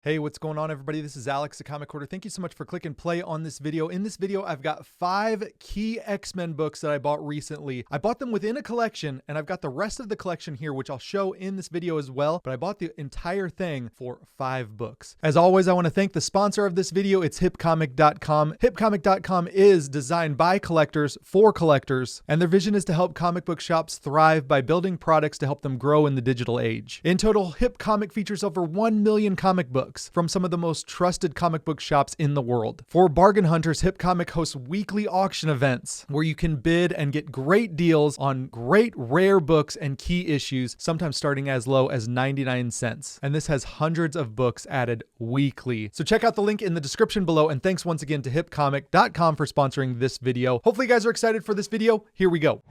Hey, what's going on, everybody? This is Alex, the Comic Hoarder. Thank you so much for clicking play on this video. In this video, I've got 5 key X-Men books that I bought recently. I bought them within a collection, and I've got the rest of the collection here, which I'll show in this video as well, but I bought the entire thing for 5 books. As always, I want to thank the sponsor of this video. It's hipcomic.com. Hipcomic.com is designed by collectors for collectors, and their vision is to help comic book shops thrive by building products to help them grow in the digital age. In total, HipComic features over 1 million comic books from some of the most trusted comic book shops in the world. For bargain hunters, HipComic hosts weekly auction events where you can bid and get great deals on great rare books and key issues, sometimes starting as low as 99 cents. And this has hundreds of books added weekly. So check out the link in the description below, and thanks once again to hipcomic.com for sponsoring this video. Hopefully you guys are excited for this video. Here we go.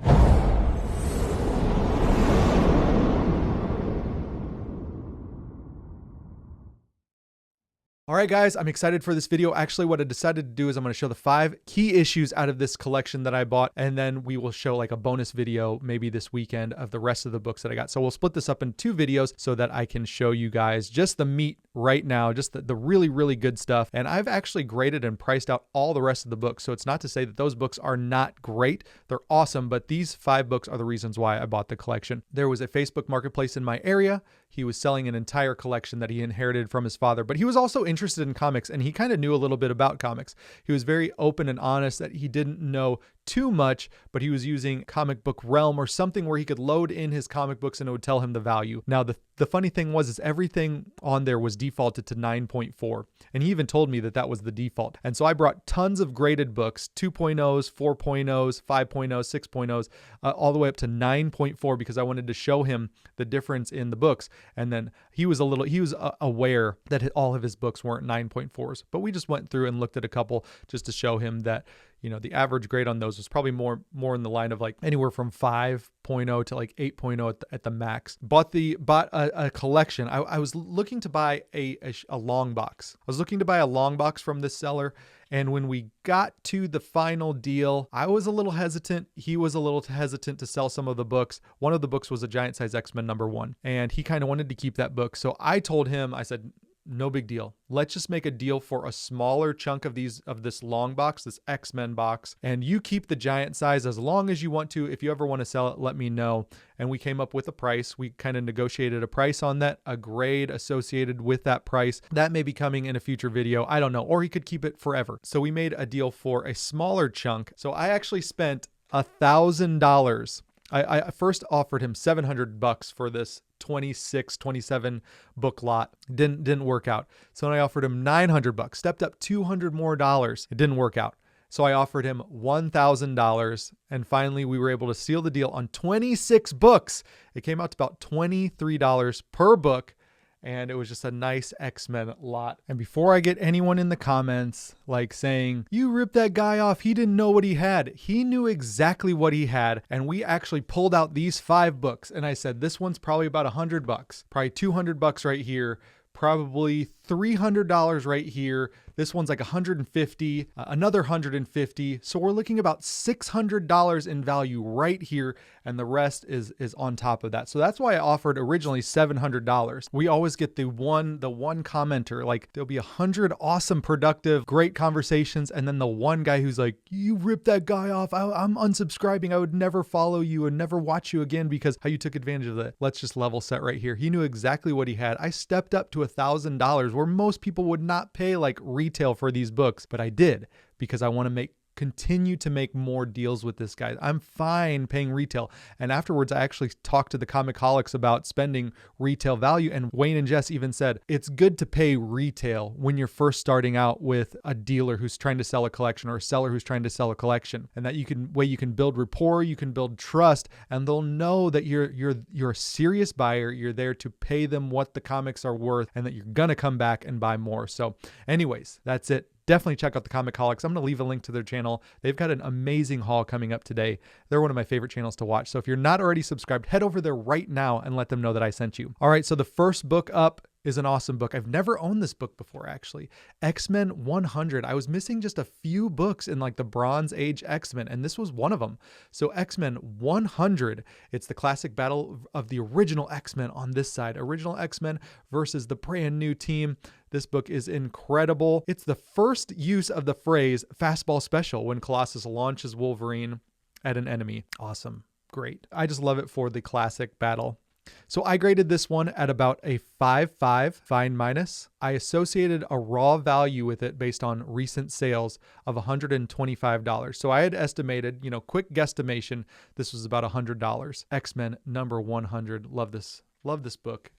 All right, guys, I'm excited for this video. Actually, what I decided to do is I'm going to show the 5 key issues out of this collection that I bought, and then we will show like a bonus video maybe this weekend of the rest of the books that I got. So we'll split this up in 2 videos so that I can show you guys just the meat right now, just the really, really good stuff. And I've actually graded and priced out all the rest of the books. So it's not to say that those books are not great. They're awesome, but these 5 books are the reasons why I bought the collection. There was a Facebook marketplace in my area. He was selling an entire collection that he inherited from his father, but he was also interested in comics, and he kind of knew a little bit about comics. He was very open and honest that he didn't know too much, but he was using Comic Book Realm or something where he could load in his comic books and it would tell him the value. Now, the funny thing was everything on there was defaulted to 9.4, and he even told me that that was the default. And so I brought tons of graded books, 2.0s, 4.0s, 5.0s, 6.0s, all the way up to 9.4 because I wanted to show him the difference in the books. And then he was aware that all of his books weren't 9.4s, but we just went through and looked at a couple just to show him that, you know, the average grade on those was probably more in the line of like anywhere from 5.0 to like 8.0 at the max. Bought a collection. I was looking to buy a long box. I was looking to buy a long box from this seller. And when we got to the final deal, I was a little hesitant. He was a little hesitant to sell some of the books. One of the books was a Giant Size X-Men #1, and he kind of wanted to keep that book. So I told him, I said, no big deal. Let's just make a deal for a smaller chunk of this long box, this X-Men box, and you keep the giant size as long as you want to. If you ever want to sell it, let me know. And we came up with a price. We kind of negotiated a price on that, a grade associated with that price. That may be coming in a future video. I don't know. Or he could keep it forever. So we made a deal for a smaller chunk. So I actually spent $1,000. I first offered him $700 for this 27 book lot. Didn't work out. So then I offered him $900, stepped up $200 more. It didn't work out. So I offered him $1,000, and finally we were able to seal the deal on 26 books. It came out to about $23 per book, and it was just a nice X-Men lot. And before I get anyone in the comments like saying, you ripped that guy off, he didn't know what he had. He knew exactly what he had. And we actually pulled out these 5 books. And I said, this one's probably about $100, probably $200 right here, probably $300 right here. This one's like $150, another $150. So we're looking about $600 in value right here, and the rest is on top of that. So that's why I offered originally $700. We always get the one commenter, like there'll be 100 awesome, productive, great conversations, and then the one guy who's like, you ripped that guy off. I'm unsubscribing. I would never follow you and never watch you again because how you took advantage of that. Let's just level set right here. He knew exactly what he had. I stepped up to $1,000 where most people would not pay like retail for these books, but I did because I want to continue to make more deals with this guy. I'm fine paying retail. And afterwards, I actually talked to the Comicholics about spending retail value. And Wayne and Jess even said, it's good to pay retail when you're first starting out with a dealer who's trying to sell a collection or a seller who's trying to sell a collection. And that you can build rapport, you can build trust, and they'll know that you're a serious buyer. You're there to pay them what the comics are worth and that you're going to come back and buy more. So anyways, that's it. Definitely check out the Comicholics. I'm going to leave a link to their channel. They've got an amazing haul coming up today. They're one of my favorite channels to watch. So if you're not already subscribed, head over there right now and let them know that I sent you. All right, so the first book up is an awesome book. I've never owned this book before, actually. X-Men 100. I was missing just a few books in like the Bronze Age X-Men, and this was one of them. So X-Men 100, it's the classic battle of the original X-Men on this side. Original X-Men versus the brand new team. This book is incredible. It's the first use of the phrase fastball special when Colossus launches Wolverine at an enemy. Awesome. Great. I just love it for the classic battle. So I graded this one at about a 5.5 fine minus. I associated a raw value with it based on recent sales of $125. So I had estimated, quick guesstimation, this was about $100. X-Men number 100. Love this book.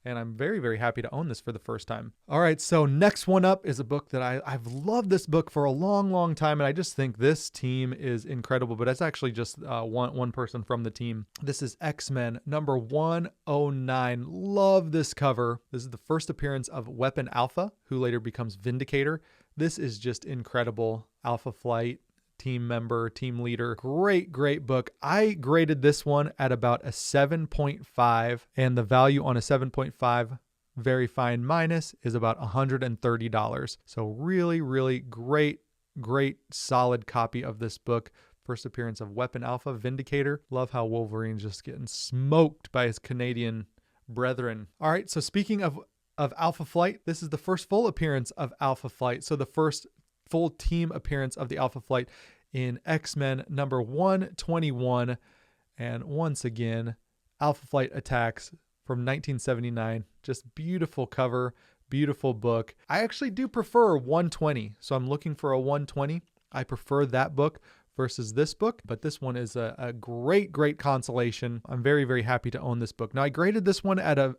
And I'm very, very happy to own this for the first time. All right, so next one up is a book that I've loved this book for a long, long time, and I just think this team is incredible, but it's actually just one person from the team. This is X-Men number 109. Love this cover. This is the first appearance of Weapon Alpha, who later becomes Vindicator. This is just incredible. Alpha Flight, team member, team leader. Great book. I graded this one at about a 7.5, and the value on a 7.5 very fine minus is about $130. So really great solid copy of this book. First appearance of Weapon Alpha, Vindicator. Love how Wolverine's just getting smoked by his Canadian brethren. All right, so speaking of Alpha Flight, this is the first full appearance of Alpha Flight. So the first full team appearance of the Alpha Flight in X-Men number 121. And once again, Alpha Flight attacks from 1979. Just beautiful cover, beautiful book. I actually do prefer 120. So I'm looking for a 120. I prefer that book versus this book, but this one is a great consolation. I'm very happy to own this book. Now I graded this one at a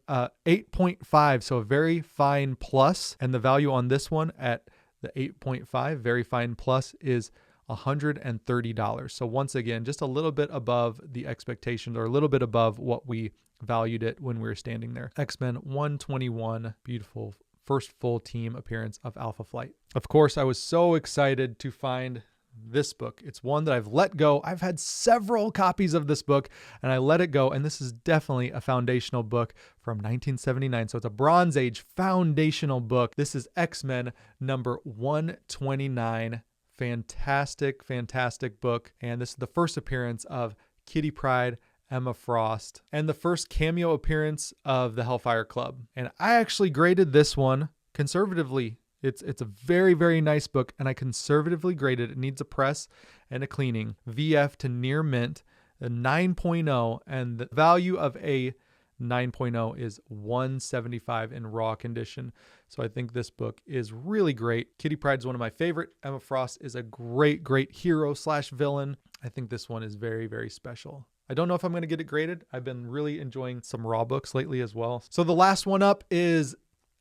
8.5, so a very fine plus, and the value on this one at the 8.5, very fine plus, is $130. So once again, just a little bit above the expectations, or a little bit above what we valued it when we were standing there. X-Men 121, beautiful first full team appearance of Alpha Flight. Of course, I was so excited to find this book. It's one that I've let go. I've had several copies of this book and I let it go. And this is definitely a foundational book from 1979. So it's a Bronze Age foundational book. This is X-Men number 129. Fantastic book. And this is the first appearance of Kitty Pryde, Emma Frost, and the first cameo appearance of the Hellfire Club. And I actually graded this one conservatively. It's a very nice book, and I conservatively graded it. It needs a press and a cleaning. VF to near mint, a 9.0, and the value of a 9.0 is $175 in raw condition. So I think this book is really great. Kitty Pryde is one of my favorite. Emma Frost is a great hero / villain. I think this one is very special. I don't know if I'm going to get it graded. I've been really enjoying some raw books lately as well. So the last one up is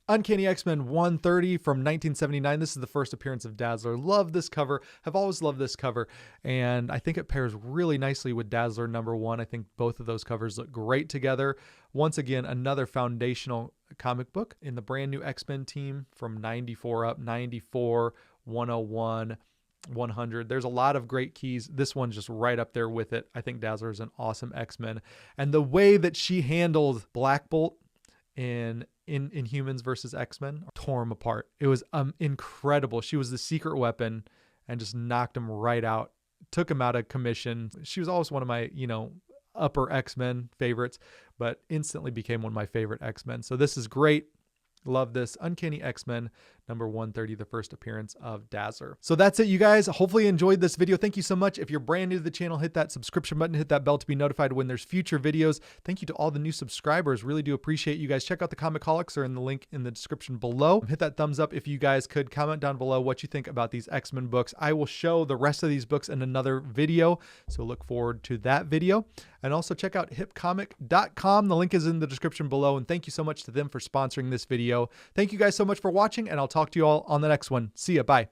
Uncanny X-Men 130 from 1979. This is the first appearance of Dazzler. Love this cover. Have always loved this cover. And I think it pairs really nicely with Dazzler number 1. I think both of those covers look great together. Once again, another foundational comic book in the brand new X-Men team from 94 up, 94, 101, 100. There's a lot of great keys. This one's just right up there with it. I think Dazzler is an awesome X-Men. And the way that she handled Black Bolt in Inhumans versus X-Men tore him apart. It was incredible. She was the secret weapon and just knocked him right out, took him out of commission. She was always one of my, upper X-Men favorites, but instantly became one of my favorite X-Men. So this is great. Love this. Uncanny X-Men number 130, the first appearance of Dazzler. So that's it, you guys. Hopefully you enjoyed this video. Thank you so much. If you're brand new to the channel, hit that subscription button, hit that bell to be notified when there's future videos. Thank you to all the new subscribers. Really do appreciate you guys. Check out the Comicaholics, or in the link in the description below. Hit that thumbs up if you guys could. Comment down below what you think about these X-Men books. I will show the rest of these books in another video, so look forward to that video. And also check out hipcomic.com. The link is in the description below. And thank you so much to them for sponsoring this video. Thank you guys so much for watching, and I'll talk to you all on the next one. See ya. Bye.